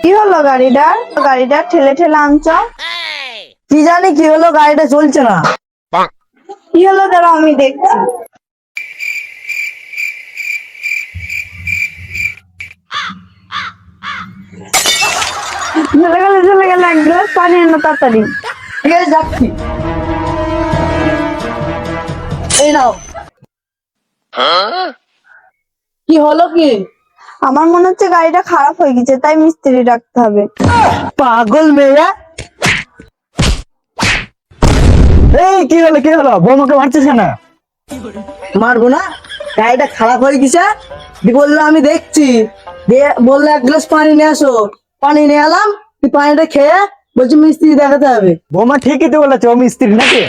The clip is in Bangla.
কি হলো গাড়িটার? গাড়িটা ঠেলে ঠেলে আনছ? কি জানি কি হলো, গাড়িটা চলছে না। কি হলো দাঁড়াও আমি দেখছি। চলে গেল এক গ্লাস পানি এনো তাড়াতাড়ি। ঠিক আছে, যাচ্ছি। এই নাও। কি হলো কি? আমার মনে হচ্ছে গাড়িটা খারাপ হয়ে গেছে, তাই মিস্ত্রি ডাকতে হবে। পাগল মেয়ে। এই কি হলো কি হলো, বৌমাকে মারছিস না? মারবো না, গাড়িটা খারাপ হয়ে গেছে। বললো আমি দেখছি, দিয়ে বললো এক গ্লাস পানি নিয়ে আসো। পানি নিয়ে এলাম, তুই পানিটা খেয়ে বলছি মিস্ত্রি দেখাতে হবে। বৌমা ঠিকই তো বলেছে, ও মিস্ত্রি নাকি?